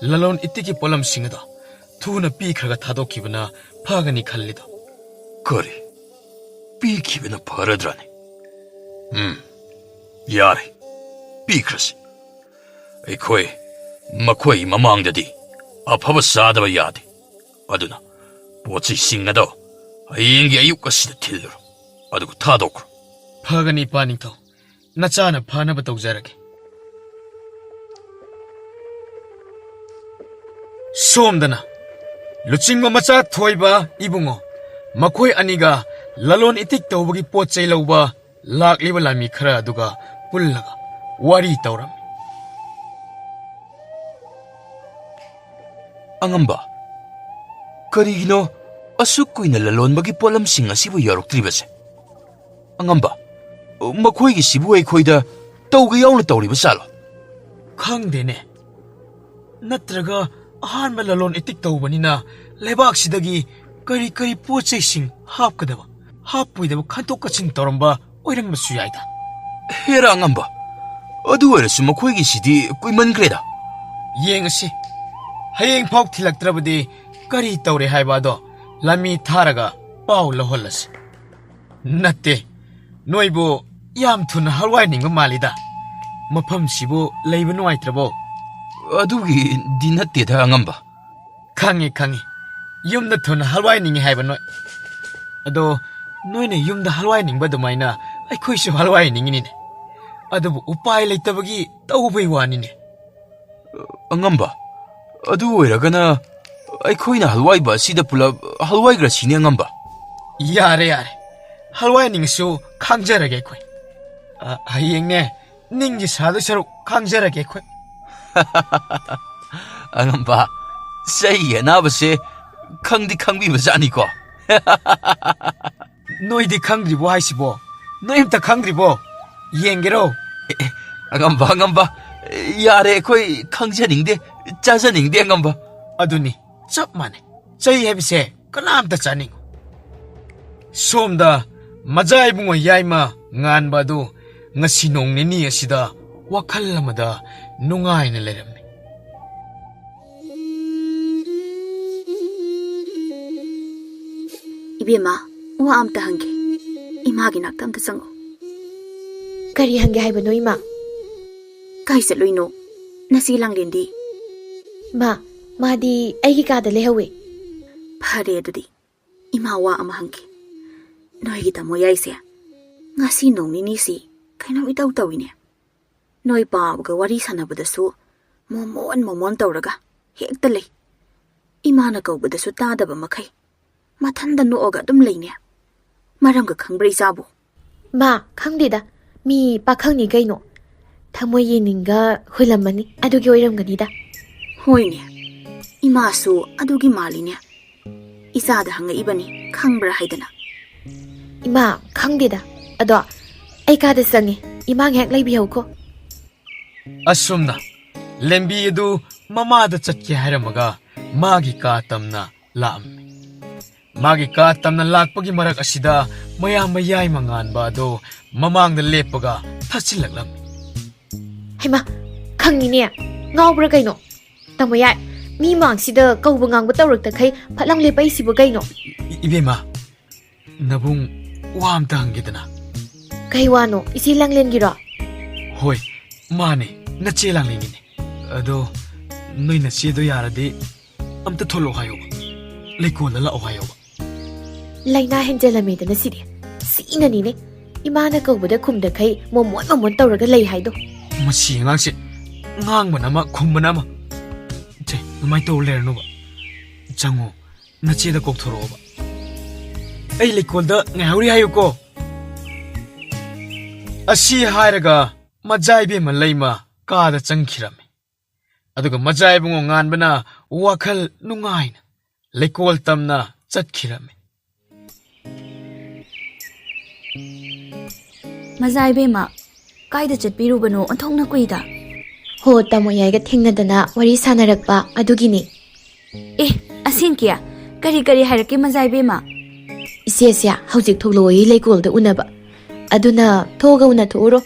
[SPEAKER 1] ꯂꯂꯣꯟ ꯏꯇꯤꯛꯀꯤ ꯄꯣꯠꯂꯝꯁꯤꯡ ꯑꯗꯣ ꯊꯨꯅ ꯄꯤꯈ꯭ꯔꯒ ꯊꯥꯗꯣꯛꯈꯤꯕꯅ ꯐꯒꯅꯤ ꯈꯜꯂꯤꯗꯣ
[SPEAKER 2] ꯀꯔꯤ ꯄꯤꯈꯤꯕꯅ ꯐꯔꯗ꯭ꯔꯥꯅꯦ ꯌꯥꯔꯦ ꯄꯤꯈ꯭ꯔꯁꯤ ꯑꯩꯈꯣꯏ ꯃꯈꯣꯏꯒꯤ ꯃꯃꯥꯡꯗꯗꯤ ꯑꯐꯕ ꯆꯥꯗꯕ ꯌꯥꯗꯦ ꯑꯗꯨꯅ ꯄꯣꯠꯆꯩꯁꯤꯡ ꯑꯗꯣ ꯍꯌꯦꯡꯒꯤ ꯑꯌꯨꯛ ꯑꯁꯤꯗ ꯊꯤꯜꯂꯨꯔꯣ ꯑꯗꯨꯒ ꯊꯥꯗꯣꯛꯈ꯭ꯔꯣ
[SPEAKER 1] ꯐꯒꯅꯤ ꯏꯄꯥ ꯅꯤꯡꯊꯧ ꯅꯆꯥꯅ ꯐꯅꯕ ꯇꯧꯖꯔꯒꯦ ꯁꯣꯝꯗꯅ ꯂꯨꯆꯤꯡꯕ ꯃꯆꯥ ꯊꯣꯏꯕ ꯏꯕꯨꯡꯉꯣ ꯃꯈꯣꯏ ꯑꯅꯤꯒ ꯂꯂꯣꯟ ꯏꯇꯤꯛ ꯇꯧꯕꯒꯤ ꯄꯣꯠ ꯆꯩ ꯂꯧꯕ ꯂꯥꯛꯂꯤꯕ ꯂꯥꯟꯃꯤ ꯈꯔ ꯑꯗꯨꯒ ꯄꯨꯜꯂꯒ ꯋꯥꯔꯤ ꯇꯧꯔꯝꯃꯤ
[SPEAKER 2] ꯑꯉꯝꯕ ꯀꯔꯤꯒꯤꯅꯣ ꯑꯁꯨꯛ ꯀꯨꯏꯅ ꯂꯂꯣꯟꯕꯒꯤ ꯄꯣꯠꯂꯝꯁꯤꯡ ꯑꯁꯤꯕꯨ ꯌꯧꯔꯛꯇ꯭ꯔꯤꯕꯁꯦ ꯑꯉꯝꯕ ꯃꯈꯣꯏꯒꯤꯁꯤꯕꯨ ꯑꯩꯈꯣꯏꯗ ꯇꯧꯒ ꯌꯥꯎꯅ ꯇꯧꯔꯤꯕ ꯆꯥꯂꯣ
[SPEAKER 1] ꯈꯪꯗꯦꯅꯦ ꯅꯠꯇ꯭ꯔꯒ ꯑꯍꯥꯟꯕ ꯂꯂꯣꯟ ꯏꯇꯤꯛ ꯇꯧꯕꯅꯤꯅ ꯂꯩꯕꯥꯛꯁꯤꯗꯒꯤ ꯀꯔꯤ ꯄꯣꯠ ꯆꯩꯁꯤꯡ ꯍꯥꯞꯀꯗꯕ ꯍꯥꯞꯄꯣꯏꯗꯕ ꯈꯟꯇꯣꯛ ꯀꯠꯁꯤꯟ ꯇꯧꯔꯝꯕ ꯑꯣꯏꯔꯝꯕꯁꯨ ꯌꯥꯏꯗ
[SPEAKER 2] ꯍꯦꯔꯥ ꯑꯉꯝꯕ ꯑꯗꯨ ꯑꯣꯏꯔꯁꯨ ꯃꯈꯣꯏꯒꯤꯁꯤꯗꯤ ꯀꯨꯏꯃꯟꯈ꯭ꯔꯦꯗ
[SPEAKER 1] ꯌꯦꯡꯉꯁꯤ ꯍꯌꯦꯡ ꯐꯥꯎ ꯊꯤꯜꯂꯛꯇ꯭ꯔꯕꯗꯤ ꯀꯔꯤ ꯇꯧꯔꯦ ꯍꯥꯏꯕ ꯑꯗꯣ ꯂꯥꯟꯃꯤ ꯊꯥꯔꯒ ꯄꯥꯎ ꯂꯧꯍꯜꯂꯁꯤ ꯅꯠꯇꯦ ꯅꯣꯏꯕꯨ ꯌꯥꯝ ꯊꯨꯅ ꯍꯜꯋꯥꯏꯅꯤꯡꯕ ꯃꯥꯜꯂꯤꯗ ꯃꯐꯝꯁꯤꯕꯨ ꯂꯩꯕ ꯅꯨꯡꯉꯥꯏꯇ꯭ꯔꯕꯣ
[SPEAKER 2] ꯑꯗꯨꯒꯤꯗꯤ ꯅꯠꯇꯦꯗ ꯑꯉꯝꯕ
[SPEAKER 1] ꯈꯪꯉꯤ ꯌꯨꯝꯗ ꯊꯨꯅ ꯍꯜꯋꯥꯏꯅꯤꯡꯉꯤ ꯍꯥꯏꯕ ꯅꯣꯏ ꯑꯗꯣ ꯅꯣꯏꯅ ꯌꯨꯝꯗ ꯍꯜꯋꯥꯏꯅꯤꯡꯕ ꯑꯗꯨꯃꯥꯏꯅ ꯑꯩꯈꯣꯏꯁꯨ ꯍꯜꯋꯥꯏꯅꯤꯡꯉꯤꯅꯤꯅꯦ ꯑꯗꯨꯕꯨ ꯎꯄꯥꯏ ꯂꯩꯇꯕꯒꯤ ꯇꯧꯕꯩ ꯋꯥꯅꯤꯅꯦ
[SPEAKER 2] ꯑꯉꯝꯕ ꯑꯗꯨ ꯑꯣꯏꯔꯒꯅ ꯑꯩꯈꯣꯏꯅ ꯍꯜꯋꯥꯏꯕ ꯑꯁꯤꯗ ꯄꯨꯂꯞ ꯍꯜꯋꯥꯏꯈ꯭ꯔꯁꯤꯅꯦ ꯑꯉꯝꯕ
[SPEAKER 1] ꯌꯥꯔꯦ ꯍꯜꯋꯥꯏꯅꯤꯡꯁꯨ ꯈꯥꯡꯖꯔꯒꯦ ꯑꯩꯈꯣꯏ ꯍꯌꯦꯡꯅꯦ ꯅꯤꯡꯒꯤ ꯁꯥꯗꯣꯏ ꯁꯔꯨꯛ ꯈꯥꯡꯖꯔꯒꯦ ꯑꯩꯈꯣꯏ
[SPEAKER 2] ꯑꯉꯝꯕ ꯆꯩꯒꯤ ꯑꯅꯥꯕꯁꯦ ꯈꯪꯗꯤ ꯈꯪꯕꯤꯕꯖꯥꯠꯅꯤꯀꯣ
[SPEAKER 1] ꯅꯣꯏꯗꯤ ꯈꯪꯗ꯭ꯔꯤꯕꯣ ꯍꯥꯏꯁꯤꯕꯣ ꯅꯣꯏ ꯑꯝꯇ ꯈꯪꯗ꯭ꯔꯤꯕꯣ ꯌꯦꯡꯒꯦꯔꯣ
[SPEAKER 2] ꯑꯉꯝꯕ ꯌꯥꯔꯦ ꯑꯩꯈꯣꯏ ꯈꯪꯖꯅꯤꯡꯗꯦ ꯆꯥꯖꯅꯤꯡꯗꯦ ꯑꯉꯝꯕ
[SPEAKER 1] ꯑꯗꯨꯅꯤ ꯆꯞ ꯃꯥꯟꯅꯩ ꯆꯩ ꯍꯥꯏꯕꯁꯦ ꯀꯅꯥꯝꯇ ꯆꯥꯅꯤꯡꯉꯨ ꯁꯣꯝꯗ ꯃꯖꯥ ꯏꯕꯨꯡꯉꯣ ꯌꯥꯏꯃ ꯉꯥꯟꯕ ꯑꯗꯨ ꯉꯁꯤ ꯅꯣꯡ ꯅꯤꯅꯤ ꯑꯁꯤꯗ ꯋꯥꯈꯜ ꯑꯃꯗ ꯅꯨꯡꯉꯥꯏꯅ ꯂꯩꯔꯝꯃꯤ
[SPEAKER 4] 이베마 와 아무ta 한게 이마기 낙타 아무ta ꯆꯪꯉꯣ
[SPEAKER 3] ꯀꯔꯤ ꯍꯪꯒꯦ ꯍꯥꯏꯕꯅꯣ ꯏꯃꯥ
[SPEAKER 4] ꯀꯥꯏ ꯆꯠꯂꯣꯏꯅꯣ ꯅꯁꯤ ꯂꯥꯡꯂꯦꯟꯗꯤ
[SPEAKER 3] ꯃꯥꯗꯤ ꯑꯩꯒꯤ ꯀꯥꯗ ꯂꯩꯍꯧꯋꯦ
[SPEAKER 4] ꯐꯔꯦ ꯑꯗꯨꯗꯤ ꯏꯃꯥ ꯋꯥ ꯑꯃ ꯍꯪꯒꯦ ꯅꯣꯏꯒꯤ ꯇꯥꯃꯣ ꯌꯥꯏꯁꯦ ꯉꯁꯤ ꯅꯣꯡ ꯅꯤꯅꯤꯁꯤ ꯀꯩꯅꯣ ꯏꯇꯧ ꯇꯧꯏꯅꯦ ꯅꯣꯏ ꯄꯥꯕꯒ ꯋꯥꯔꯤ ꯁꯥꯟꯅꯕꯗꯁꯨ ꯃꯣꯃꯣꯟ ꯇꯧꯔꯒ ꯍꯦꯛꯇ ꯂꯩ ꯏꯃꯥꯅ ꯀꯧꯕꯗꯁꯨ ꯇꯥꯗꯕ ꯃꯈꯩ ꯃꯊꯟꯗ ꯅꯣꯛꯑꯒ ꯑꯗꯨꯝ ꯂꯩꯅꯦ ꯃꯔꯝꯒ ꯈꯪꯕ꯭ꯔꯥ ꯏꯆꯥꯕꯨ?
[SPEAKER 3] ꯃꯥ ꯈꯪꯗꯦꯗ ꯃꯤ ꯄꯥꯈꯪꯅꯤ ꯀꯩꯅꯣ ꯊꯃꯣꯏ ꯌꯦꯡꯅꯤꯡꯒ ꯍꯨꯜꯂꯝꯃꯅꯤ ꯑꯗꯨꯒꯤ ꯑꯣꯏꯔꯝꯒꯅꯤꯗ
[SPEAKER 4] ꯍꯣꯏꯅꯦ, ꯏꯃꯥꯁꯨ ꯑꯗꯨꯒꯤ ꯃꯥꯜꯂꯤꯅꯦ. ꯏꯆꯥꯗ ꯍꯪꯉꯛꯏꯕꯅꯤ ꯈꯪꯕ꯭ꯔꯥ ꯍꯥꯏꯗꯅ.
[SPEAKER 3] ꯏꯃꯥ ꯈꯪꯗꯦꯗ ꯑꯗꯣ ꯑꯩ ꯀꯥꯗ ꯆꯪꯉꯦ ꯏꯃꯥ ꯉꯥꯏꯍꯥꯛ ꯂꯩꯕꯤꯍꯧꯀꯣ.
[SPEAKER 1] ꯑꯁꯨꯝꯅ ꯂꯦꯝꯕꯤ ꯑꯗꯨ ꯃꯃꯥꯗ ꯆꯠꯀꯦ ꯍꯥꯏꯔꯝꯃꯒ ꯃꯥꯒꯤ ꯀꯥ ꯇꯝꯅ ꯂꯥꯛꯑꯝꯃꯤ. ꯃꯥꯒꯤ ꯀꯥ ꯇꯝꯅ ꯂꯥꯛꯄꯒꯤ ꯃꯔꯛ ꯑꯁꯤꯗ ꯃꯌꯥꯝ ꯃꯌꯥꯏ ꯃꯉꯥꯟꯕ ꯑꯗꯣ ꯃꯃꯥꯡꯗ ꯂꯦꯞꯄꯒ ꯊꯠꯆꯤꯜꯂꯛꯂꯝꯃꯤ.
[SPEAKER 3] ꯍꯩꯃꯥ ꯈꯪꯉꯤꯅꯦ ꯉꯥꯎꯕ꯭ꯔꯥ ꯀꯩꯅꯣ ꯇꯥꯃꯣ ꯌꯥꯏ ꯃꯤ ꯃꯥꯡꯁꯤꯗ ꯀꯧꯕ ꯉꯥꯡꯕ ꯇꯧꯔꯛꯇꯈꯩ ꯐꯠꯂꯥꯎ ꯂꯦꯞꯄꯛꯏꯁꯤꯕꯨ ꯀꯩꯅꯣ?
[SPEAKER 1] 이베마 나붕 와암다 한게드나.
[SPEAKER 3] ꯀꯩ ꯋꯥꯅꯣ ꯏꯆꯦ ꯂꯥꯡꯂꯦꯟꯒꯤꯔꯣ?
[SPEAKER 1] ꯍꯣꯏ ꯃꯥꯅꯦ ꯅꯆꯦ ꯂꯥꯡꯂꯦꯟꯒꯤꯅꯦ. ꯑꯗꯣ ꯅꯣꯏ ꯅꯆꯦꯗꯣ ꯌꯥꯔꯗꯤ ꯑꯝꯇ ꯊꯣꯛꯂꯛꯑꯣ ꯍꯥꯏꯌꯣꯕ. ꯂꯩꯀꯣꯜꯗ ꯂꯥꯛꯑꯣ ꯍꯥꯏꯌꯣꯕ.
[SPEAKER 3] ꯂꯩꯅꯥ ꯍꯦꯟꯖꯜꯂꯝꯃꯦꯗꯅ ꯁꯤꯗꯤ ꯁꯤꯅꯅꯤꯅꯦ ꯏꯃꯥꯅ ꯀꯧꯕꯗ ꯈꯨꯝꯗꯈꯩ ꯃꯣꯃꯣꯟ ꯃꯣꯃꯣꯟ ꯇꯧꯔꯒ ꯂꯩ ꯍꯥꯏꯗꯣ.
[SPEAKER 1] ꯃꯁꯤ ꯑꯉꯥꯡꯁꯦ ꯉꯥꯡꯕꯅ ꯑꯃ ꯈꯨꯝꯕꯅ ꯑꯃ. ꯆꯦ ꯑꯗꯨꯃꯥꯏꯅ ꯇꯧ ꯂꯩꯔꯅꯨꯕ. ꯆꯪꯉꯣ ꯅꯆꯦꯗ ꯀꯧꯊꯣꯔꯛꯑꯣꯕ. ꯑꯩ ꯂꯩꯀꯣꯜꯗ ꯉꯥꯏꯍꯧꯔꯤ ꯍꯥꯏꯌꯨꯀꯣ. ꯑꯁꯤ ꯍꯥꯏꯔꯒ ꯃꯖꯥꯏꯕꯦꯝꯃ ꯂꯩꯃ ꯀꯥꯗ ꯆꯪꯈꯤꯔꯝꯃꯤ. ꯑꯗꯨꯒ ꯃꯖꯥꯏꯕꯨꯡꯉꯣ ꯉꯥꯟꯕꯅ ꯋꯥꯈꯜ ꯅꯨꯡꯉꯥꯏꯅ ꯂꯩꯀꯣꯜ ꯇꯝꯅ ꯆꯠꯈꯤꯔꯝꯃꯤ.
[SPEAKER 5] ꯃꯖꯥꯏꯕꯦꯝꯃ ꯀꯥꯏꯗ ꯆꯠꯄꯤꯔꯨꯕꯅꯣ ꯑꯣꯟꯊꯣꯛꯅ ꯀꯨꯏꯗ?
[SPEAKER 3] ꯍꯣ ꯇꯥꯃꯣ ꯌꯥꯏꯒ ꯊꯦꯡꯅꯗꯅ ꯋꯥꯔꯤ ꯁꯥꯟꯅꯔꯛꯄ ꯑꯗꯨꯒꯤꯅꯤ.
[SPEAKER 5] ꯑꯦ ꯑꯁꯦꯡꯀꯤꯌꯥ ꯀꯔꯤ ꯀꯔꯤ ꯍꯥꯏꯔꯛꯀꯦ ꯃꯖꯥꯏꯕꯦꯝꯃ?
[SPEAKER 3] ꯏꯆꯦꯁꯦ ꯍꯧꯖꯤꯛ ꯊꯣꯛꯂꯛꯑꯣꯌꯦ ꯂꯩꯀꯣꯜꯗ ꯎꯅꯕ. ꯑꯗꯨꯅ ꯊꯣꯛꯑꯒ ꯎꯅꯊꯣꯛꯎꯔꯣ.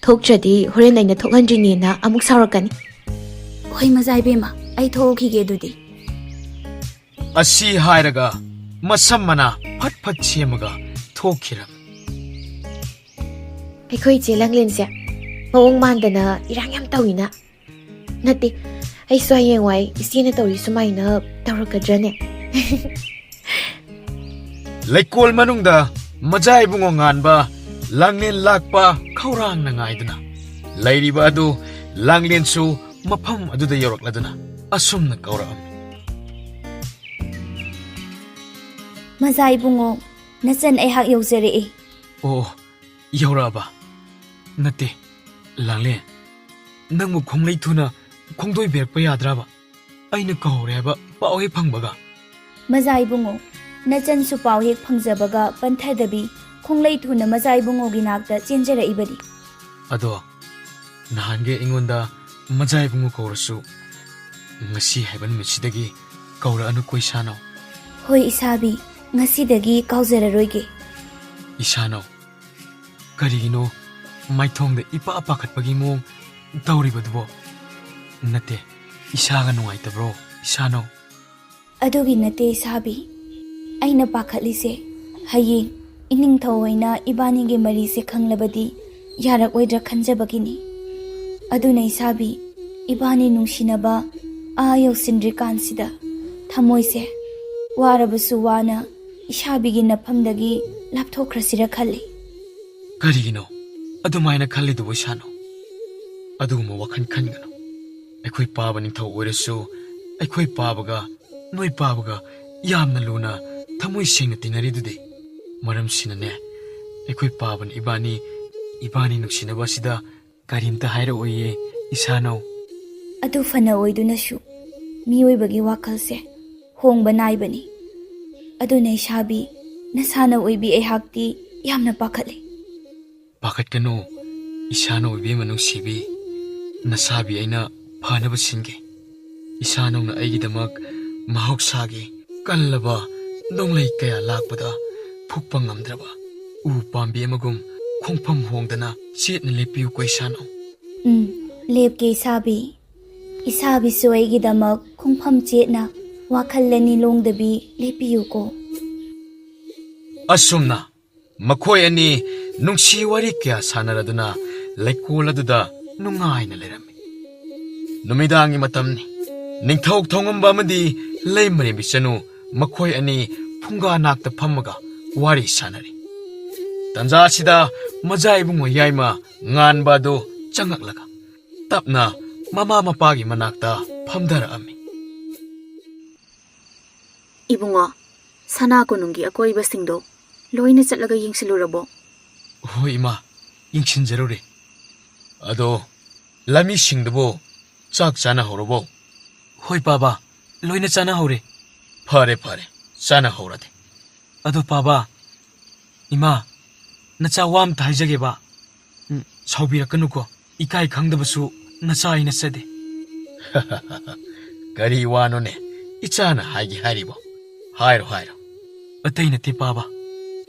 [SPEAKER 3] ꯊꯣꯛꯇ꯭ꯔꯗꯤ ꯍꯣꯔꯦꯟ ꯑꯩꯅ ꯊꯣꯛꯍꯟꯗ꯭ꯔꯤꯅꯦꯅ ꯑꯃꯨꯛ ꯁꯥꯎꯔꯛꯀꯅꯤ.
[SPEAKER 5] ꯍꯣꯏ ꯃꯖꯥꯏꯕꯦꯝꯃ ꯑꯩ ꯊꯣꯛꯈꯤꯒꯦ ꯑꯗꯨꯗꯤ.
[SPEAKER 1] ꯑꯁꯤ ꯍꯥꯏꯔꯒ ꯃꯁꯝ ꯃꯅꯥ ꯐꯠ ꯐꯠ ꯁꯦꯝꯃꯒ ꯊꯣꯛꯈꯤꯔꯝꯃꯤ.
[SPEAKER 3] ꯑꯩꯈꯣꯏ ꯏꯆꯦ ꯂꯥꯡꯂꯦꯟꯁꯦ ꯃꯑꯣꯡ ꯃꯥꯟꯗꯅ ꯏꯔꯥꯡ ꯌꯥꯝ ꯇꯧꯏꯅ. ꯅꯠꯇꯦ ꯑꯩꯁꯨ ꯍꯌꯦꯡꯋꯥꯏ ꯏꯆꯦꯅ ꯇꯧꯔꯤ ꯁꯨꯃꯥꯏꯅ ꯇꯧꯔꯛꯀꯗ꯭ꯔꯅꯦ?
[SPEAKER 1] ꯂꯩꯀꯣꯜ ꯃꯅꯨꯡꯗ ꯃꯖꯥꯏꯕꯨꯡꯉꯣ ꯉꯥꯟꯕ ꯂꯥꯡꯂꯦꯟ ꯂꯥꯛꯄ ꯈꯧꯔꯥꯡꯅ ꯉꯥꯏꯗꯨꯅ ꯂꯩꯔꯤꯕ ꯑꯗꯨ ꯂꯥꯡꯂꯦꯟꯁꯨ ꯃꯐꯝ ꯑꯗꯨꯗ ꯌꯧꯔꯛꯂꯗꯨꯅ ꯑꯁꯨꯝꯅ ꯀꯧꯔꯛꯑꯝꯃꯤ.
[SPEAKER 5] ꯃꯖꯥ ꯏꯕꯨꯡꯉꯣ ꯅꯆꯟ ꯑꯩꯍꯥꯛ ꯌꯧꯖꯔꯛꯏ.
[SPEAKER 1] ꯑꯣ ꯌꯧꯔꯛꯑꯕ? ꯅꯠꯇꯦ ꯂꯥꯡꯂꯦꯟ ꯅꯪꯕꯨ ꯈꯣꯡꯂꯩ ꯊꯨꯅ ꯈꯣꯡꯗꯣꯏ ꯕꯤꯔꯛꯄ ꯌꯥꯗ꯭ꯔꯕ? ꯑꯩꯅ ꯀꯧꯔꯦ ꯍꯥꯏꯕ ꯄꯥꯎ ꯍꯦꯛ ꯐꯪꯕꯒ.
[SPEAKER 5] ꯃꯖꯥ ꯏꯕꯨꯡꯉꯣ ꯅꯆꯟꯁꯨ ꯄꯥꯎ ꯍꯦꯛ ꯐꯪꯖꯕꯒ ꯄꯟꯊꯗꯕꯤ ꯈꯣꯡꯂꯩ ꯊꯨꯅ ꯃꯖꯥ ꯏꯕꯨꯡꯉꯣꯒꯤ ꯅꯥꯛꯇ ꯆꯦꯟꯖꯔꯛꯏꯕꯅꯤ.
[SPEAKER 1] ꯑꯗꯣ ꯅꯍꯥꯟꯒꯤ ꯑꯩꯉꯣꯟꯗ ꯃꯖꯥꯏꯕꯨꯡꯉꯣ ꯀꯧꯔꯁꯨ ꯉꯁꯤ ꯍꯥꯏꯕ ꯅꯨꯃꯤꯠꯁꯤꯗꯒꯤ ꯀꯧꯔꯛꯑꯅꯨ ꯀꯣ ꯏꯁꯥꯅꯧ.
[SPEAKER 5] ꯍꯣꯏ ꯏꯁꯥꯕꯤ ꯉꯁꯤꯗꯒꯤ ꯀꯥꯎꯖꯔꯔꯣꯏꯒꯦ.
[SPEAKER 1] ꯏꯁꯥꯅꯧ ꯀꯔꯤꯒꯤꯅꯣ ꯃꯥꯏꯊꯣꯡꯗ ꯏꯄꯥ ꯄꯥꯈꯠꯄꯒꯤ ꯃꯑꯣꯡ ꯇꯧꯔꯤꯕꯗꯨꯕꯣ? ꯅꯠꯇꯦ ꯏꯁꯥꯒ ꯅꯨꯡꯉꯥꯏꯇꯕ꯭ꯔꯣ ꯏꯁꯥꯅꯧ?
[SPEAKER 5] ꯑꯗꯨꯒꯤ ꯅꯠꯇꯦ ꯏꯁꯥꯕꯤ ꯑꯩꯅ ꯄꯥꯈꯠꯂꯤꯁꯦ ꯍꯌꯦꯡ ꯏꯅꯤꯡꯊꯧ ꯍꯣꯏꯅ ꯏꯕꯥꯅꯤꯒꯤ ꯃꯔꯤꯁꯦ ꯈꯪꯂꯕꯗꯤ ꯌꯥꯔꯛꯑꯣꯏꯗ꯭ꯔꯥ ꯈꯟꯖꯕꯒꯤꯅꯤ. ꯑꯗꯨꯅ ꯏꯁꯥꯕꯤ ꯏꯕꯥꯅꯤ ꯅꯨꯡꯁꯤꯅꯕ ꯌꯧꯁꯤꯟꯗ꯭ꯔꯤꯀꯥꯟꯁꯤꯗ ꯊꯃꯣꯏꯁꯦ ꯋꯥꯔꯕꯁꯨ ꯋꯥꯅ ꯏꯁꯥꯕꯤꯒꯤ ꯅꯐꯝꯗꯒꯤ ꯂꯥꯞꯊꯣꯛꯈ꯭ꯔꯁꯤꯔ ꯈꯜꯂꯤ.
[SPEAKER 1] ꯀꯔꯤꯒꯤꯅꯣ ꯑꯗꯨꯃꯥꯏꯅ ꯈꯜꯂꯤꯗꯨꯕꯣ ꯏꯁꯥꯅꯧ? ꯑꯗꯨꯒꯨꯝꯕ ꯋꯥꯈꯜ ꯈꯟꯒꯅꯨ. ꯑꯩꯈꯣꯏ ꯄꯥꯕ ꯅꯤꯡꯊꯧ ꯑꯣꯏꯔꯁꯨ ꯑꯩꯈꯣꯏ ꯄꯥꯕꯒ ꯅꯣꯏ ꯄꯥꯕꯒ ꯌꯥꯝꯅ ꯂꯨꯅ ꯊꯃꯣꯏ ꯁꯦꯡꯅ ꯇꯤꯟꯅꯔꯤꯗꯨꯗꯤ. ꯃꯔꯝꯁꯤꯅꯅꯦ ꯑꯩꯈꯣꯏ ꯄꯥꯕꯅ ꯏꯕꯥꯅꯤ ꯅꯨꯡꯁꯤꯅꯕ ꯑꯁꯤꯗ ꯀꯔꯤꯝꯇ ꯍꯥꯏꯔꯛꯑꯣꯏꯌꯦ ꯏꯁꯥꯅꯧ.
[SPEAKER 5] ꯑꯗꯨ ꯐꯅ ꯑꯣꯏꯗꯨꯅꯁꯨ ꯃꯤꯑꯣꯏꯕꯒꯤ ꯋꯥꯈꯜꯁꯦ ꯍꯣꯡꯕ ꯅꯥꯏꯕꯅꯤ. ꯑꯗꯨꯅ ꯏꯁꯥꯕꯤ ꯅꯁꯥꯅ ꯑꯣꯏꯕꯤ ꯑꯩꯍꯥꯛꯇꯤ ꯌꯥꯝꯅ ꯄꯥꯈꯠꯂꯤ.
[SPEAKER 1] ꯄꯥꯈꯠꯀꯅꯨ ꯏꯁꯥꯅꯧ ꯏꯕꯦꯝꯃ ꯅꯨꯡꯁꯤꯕꯤ. ꯅꯁꯥꯕꯤ ꯑꯩꯅ ꯐꯅꯕ ꯁꯤꯟꯒꯦ. ꯏꯁꯥꯅꯧꯅ ꯑꯩꯒꯤꯗꯃꯛ ꯃꯍꯧꯁꯥꯒꯤ ꯀꯜꯂꯕ ꯅꯣꯡꯂꯩ ꯀꯌꯥ ꯂꯥꯛꯄꯗ ꯐꯨꯛꯄ ꯉꯝꯗ꯭ꯔꯕ ꯎ ꯄꯥꯝꯕꯤ ꯑꯃꯒꯨꯝ ꯈꯣꯡꯐꯝ ꯍꯣꯡꯗꯅ ꯆꯦꯠꯅ ꯂꯦꯞꯄꯤꯌꯨꯀꯣ ꯏꯁꯥꯅꯧ.
[SPEAKER 5] ꯂꯦꯞꯀꯦ ꯏꯁꯥꯕꯤ. ꯏꯁꯥꯕꯤꯁꯨ ꯑꯩꯒꯤꯗꯃꯛ ꯈꯣꯡꯐꯝ ꯆꯦꯠꯅ ꯋꯥꯈꯜ ꯑꯅꯤ ꯂꯣꯡꯗꯕꯤ ꯂꯦꯞꯄꯤꯌꯨꯀꯣ.
[SPEAKER 1] ꯑꯁꯨꯝꯅ ꯃꯈꯣꯏ ꯑꯅꯤ ꯅꯨꯡꯁꯤ ꯋꯥꯔꯤ ꯀꯌꯥ ꯁꯥꯟꯅꯔꯗꯨꯅ ꯂꯩꯀꯣꯜ ꯑꯗꯨꯗ ꯅꯨꯡꯉꯥꯏꯅ ꯂꯩꯔꯝꯃꯤ. ꯅꯨꯃꯤꯗꯥꯡꯒꯤ ꯃꯇꯝꯅꯤ. ꯅꯤꯡꯊꯧ ꯊꯧꯉꯝꯕ ꯑꯃꯗꯤ ꯂꯩꯃꯔꯦꯝꯕꯤ ꯆꯅꯨ ꯃꯈꯣꯏ ꯑꯅꯤ ꯐꯨꯡꯒꯥ ꯅꯥꯛꯇ ꯐꯝꯃꯒ ꯋꯥꯔꯤ ꯁꯥꯟꯅꯔꯤ. ꯇꯟꯖꯥꯁꯤꯗ ꯃꯖꯥꯏꯕꯨꯡꯉꯣ ꯌꯥꯏꯃ ꯉꯥꯟꯕ ꯑꯗꯨ ꯆꯪꯉꯛꯂꯒ ꯇꯞꯅ ꯃꯃꯥ ꯃꯄꯥꯒꯤ ꯃꯅꯥꯛꯇ ꯐꯝꯊꯔꯛꯑꯝꯃꯤ.
[SPEAKER 4] ꯏꯕꯨꯡꯉꯣ ꯁꯅꯥ ꯀꯣꯅꯨꯡꯒꯤ ꯑꯀꯣꯏꯕꯁꯤꯡꯗꯣ ꯂꯣꯏꯅ ꯆꯠꯂꯒ ꯌꯦꯡꯁꯤꯜꯂꯨꯔꯕꯣ?
[SPEAKER 1] ꯍꯣꯏ ꯏꯃꯥ, ꯌꯦꯡꯁꯤꯟꯖꯔꯨꯔꯦ. ꯑꯗꯣ ꯂꯝꯃꯤꯁꯤꯡꯗꯨꯕꯨ ꯆꯥꯛ ꯆꯥꯅꯍꯧꯔꯕꯣ?
[SPEAKER 2] ꯍꯣꯏ ꯄꯥꯕꯥ, ꯂꯣꯏꯅ ꯆꯥꯅꯍꯧꯔꯦ.
[SPEAKER 1] ꯐꯔꯦ ꯐꯔꯦ, ꯆꯥꯅꯍꯧꯔꯗꯤ.
[SPEAKER 2] ꯑꯗꯣ ꯄꯥꯕꯥ, ꯏꯃꯥ, ꯅꯆꯥ ꯋꯥ ꯑꯝꯇ ꯍꯥꯏꯖꯒꯦꯕ. ꯁꯥꯎꯕꯤꯔꯛꯀꯅꯨꯀꯣ, ꯏꯀꯥꯏ ꯈꯪꯗꯕꯁꯨ ꯅꯆꯥ ꯑꯩ ꯅꯠꯆꯗꯦ.
[SPEAKER 1] ꯀꯔꯤ ꯋꯥꯅꯣꯅꯦ ꯏꯆꯥꯅ ꯍꯥꯏꯒꯦ ꯍꯥꯏꯔꯤꯕꯣ? ꯍꯥꯏꯔꯣ ꯍꯥꯏꯔꯣ.
[SPEAKER 2] ꯑꯇꯩ ꯅꯠꯇꯦ ꯄꯥꯕꯥ,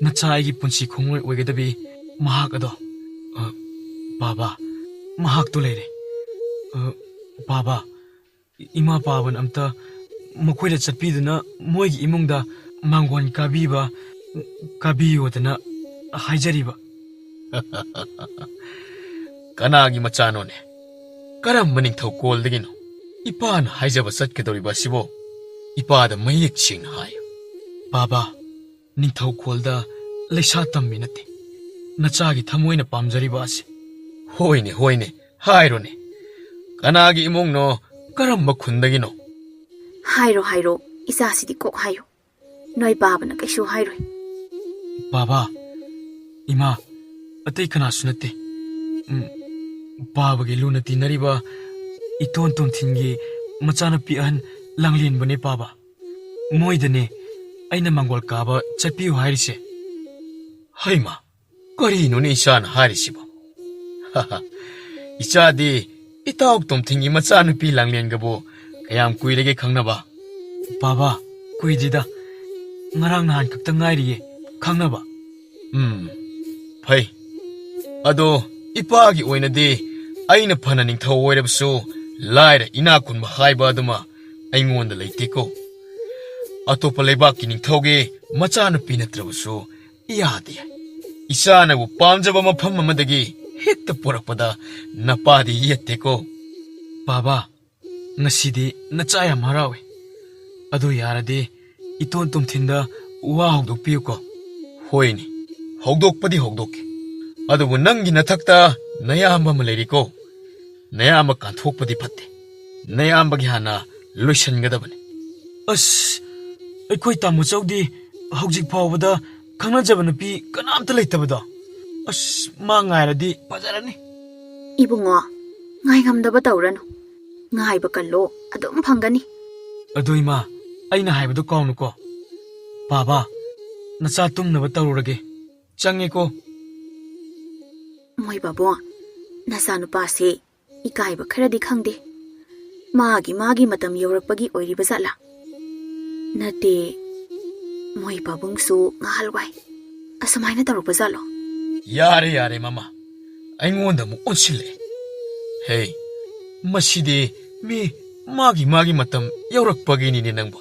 [SPEAKER 2] ꯅꯆꯥ ꯑꯩꯒꯤ ꯄꯨꯟꯁꯤ ꯈꯣꯡꯂꯣꯏ ꯑꯣꯏꯒꯗꯕꯤ ꯃꯍꯥꯛ ꯑꯗꯣ, ꯄꯥꯕꯥ, ꯃꯍꯥꯛꯇꯣ ꯂꯩꯔꯦ. ꯄꯥꯕꯥ, ꯏꯃꯥ ꯄꯥꯕꯅ ꯑꯝꯇ ꯃꯈꯣꯏꯗ ꯆꯠꯄꯤꯗꯨꯅ ꯃꯣꯏꯒꯤ ꯏꯃꯨꯡꯗ ꯃꯥꯡꯒꯣꯟ ꯀꯥꯕꯤꯌꯣꯗꯅ ꯍꯥꯏꯖꯔꯤꯕ.
[SPEAKER 1] ꯀꯅꯥꯒꯤ ꯃꯆꯥꯅꯣꯅꯦ? ꯀꯔꯝꯕ ꯅꯤꯡꯊꯧ ꯀꯣꯜꯗꯒꯤꯅꯣ? ꯏꯄꯥꯅ ꯍꯥꯏꯖꯕ ꯆꯠꯀꯗꯧꯔꯤꯕ ꯑꯁꯤꯕꯣ ꯏꯄꯥꯗ ꯃꯌꯦꯛ ꯁꯦꯡꯅ ꯍꯥꯏꯌꯨ.
[SPEAKER 2] ꯄꯥꯕꯥ, ꯅꯤꯡꯊꯧ ꯈꯣꯜꯗ ꯂꯩꯁꯥ ꯇꯝꯕꯤ ꯅꯠꯇꯦ, ꯅꯆꯥꯒꯤ ꯊꯃꯣꯏꯅ ꯄꯥꯝꯖꯔꯤꯕ ꯑꯁꯤ.
[SPEAKER 1] ꯍꯣꯏꯅꯦ ꯍꯣꯏꯅꯦ, ꯍꯥꯏꯔꯣꯅꯦ. ꯀꯅꯥꯒꯤ ꯏꯃꯨꯡꯅꯣ? ꯀꯔꯝꯕ ꯈꯨꯟꯗꯒꯤꯅꯣ?
[SPEAKER 4] ꯍꯥꯏꯔꯣ ꯍꯥꯏꯔꯣ, ꯏꯆꯥꯁꯤꯗꯤ ꯀꯣꯛ ꯍꯥꯏꯌꯨ. ꯅꯣꯏ ꯄꯥꯕꯅ ꯀꯩꯁꯨ ꯍꯥꯏꯔꯣꯏ.
[SPEAKER 2] ꯄꯥꯕꯥ, ꯏꯃꯥ, ꯑꯇꯩ ꯀꯅꯥꯁꯨ ꯅꯠꯇꯦ. ꯄꯥꯕꯒꯤ ꯂꯨꯅ ꯇꯤꯟꯅꯔꯤꯕ ꯏꯇꯣꯟ ꯇꯣꯝꯊꯤꯟꯒꯤ ꯃꯆꯥꯅꯨꯄꯤ ꯑꯍꯟ ꯂꯥꯡꯂꯦꯟꯕꯅꯦ ꯄꯥꯕꯥ. ꯃꯣꯏꯗꯅꯦ ꯑꯩꯅ ꯃꯥꯡꯒꯣꯜ ꯀꯥꯕ ꯆꯠꯄꯤꯌꯨ ꯍꯥꯏꯔꯤꯁꯦ.
[SPEAKER 1] ꯍꯩꯃꯥ, ꯀꯔꯤꯅꯣꯅꯦ ꯏꯆꯥꯅ ꯍꯥꯏꯔꯤꯁꯤꯕꯣ? ꯏꯆꯥꯗꯤ ꯏꯇꯥꯎ ꯇꯣꯝꯊꯤꯟꯒꯤ ꯃꯆꯥꯅꯨꯄꯤ ꯂꯥꯡꯂꯦꯟꯒꯕꯨ ꯀꯌꯥꯝ ꯀꯨꯏꯔꯒꯦ ꯈꯪꯅꯕ?
[SPEAKER 2] ꯄꯥꯕꯥ, ꯀꯨꯏꯗ꯭ꯔꯤꯗ, ꯉꯔꯥꯡ ꯅꯍꯥꯟ ꯈꯛꯇ ꯉꯥꯏꯔꯤꯌꯦ ꯈꯪꯅꯕ.
[SPEAKER 1] ꯐꯩ. ꯑꯗꯣ ꯏꯄꯥꯒꯤ ꯑꯣꯏꯅꯗꯤ ꯑꯩꯅ ꯐꯅ ꯅꯤꯡꯊꯧ ꯑꯣꯏꯔꯕꯁꯨ ꯂꯥꯏꯔ ꯏꯅꯥꯛ ꯈꯨꯟꯕ ꯍꯥꯏꯕ ꯑꯗꯨꯃ ꯑꯩꯉꯣꯟꯗ ꯂꯩꯇꯦꯀꯣ. ꯑꯇꯣꯞꯄ ꯂꯩꯕꯥꯛꯀꯤ ꯅꯤꯡꯊꯧꯒꯤ ꯃꯆꯥꯅꯨꯄꯤ ꯅꯠꯇ꯭ꯔꯕꯁꯨ ꯌꯥꯗꯦ. ꯏꯆꯥꯅꯕꯨ ꯄꯥꯝꯖꯕ ꯃꯐꯝ ꯑꯃꯗꯒꯤ ꯍꯦꯛꯇ ꯄꯨꯔꯛꯄꯗ ꯅꯄꯥꯗꯤ ꯌꯦꯠꯇꯦꯀꯣ.
[SPEAKER 2] ꯄꯥꯕꯥ, ꯉꯁꯤꯗꯤ ꯅꯆꯥ ꯌꯥꯝ ꯍꯔꯥꯎꯏ. ꯑꯗꯨ ꯌꯥꯔꯗꯤ ꯏꯇꯣꯟ ꯇꯣꯝꯊꯤꯟꯗ ꯋꯥ ꯍꯧꯗꯣꯛꯄꯤꯌꯨꯀꯣ.
[SPEAKER 1] ꯍꯣꯏꯅꯦ, ꯍꯧꯗꯣꯛꯄꯗꯤ ꯍꯧꯗꯣꯛꯀꯦ. ꯑꯗꯨꯕꯨ ꯅꯪꯒꯤ ꯅꯊꯛꯇ ꯅꯌꯥꯝꯕ ꯑꯃ ꯂꯩꯔꯤꯀꯣ. ꯅꯌꯥꯝꯕ ꯀꯥꯟꯊꯣꯛꯄꯗꯤ ꯐꯠꯇꯦ. ꯅꯌꯥꯝꯕꯒꯤ ꯍꯥꯟꯅ ꯂꯣꯏꯁꯤꯟꯒꯗꯕꯅꯤ.
[SPEAKER 2] ꯑꯁ, ꯑꯩꯈꯣꯏ ꯇꯥꯃꯣꯆꯧꯗꯤ ꯍꯧꯖꯤꯛ ꯐꯥꯎꯕꯗ ꯈꯪꯅꯖꯕ ꯅꯨꯄꯤ ꯀꯅꯥꯝꯇ ꯂꯩꯇꯕꯗꯣ. ꯑꯁ, ꯃꯥ ꯉꯥꯏꯔꯗꯤ ꯐꯖꯔꯅꯤ.
[SPEAKER 4] 이붕어, ngài ngầm đập tàu rần. Ngài bạc lô, adum phangani.
[SPEAKER 2] ꯑꯗꯨ ꯏꯃꯥ, ꯑꯩꯅ ꯍꯥꯏꯕꯗꯣ ꯀꯥꯎꯅꯨꯀꯣ. ꯄꯥꯕꯥ, ꯅꯆꯥ ꯇꯨꯝꯅꯕ ꯇꯧꯔꯨꯔꯒꯦ. ꯆꯪꯉꯦꯀꯣ.
[SPEAKER 4] Moi babo, nasanu pase, ikai ba khara di khangde. Magi matam yorakpagi oiri bazala. Nate, moi babung su ngalwai. Asamaina taru bazalo.
[SPEAKER 1] ꯌꯥꯔꯦ ꯌꯥꯔꯦ ꯃꯃꯥ, ꯑꯩꯉꯣꯟꯗ ꯑꯃꯨꯛ ꯑꯣꯟꯁꯤꯜꯂꯦ. ꯍꯦ, ꯃꯁꯤꯗꯤ ꯃꯥꯒꯤ ꯃꯇꯝ ꯌꯧꯔꯛꯄꯒꯤꯅꯤꯅꯦ ꯅꯪꯕꯣ.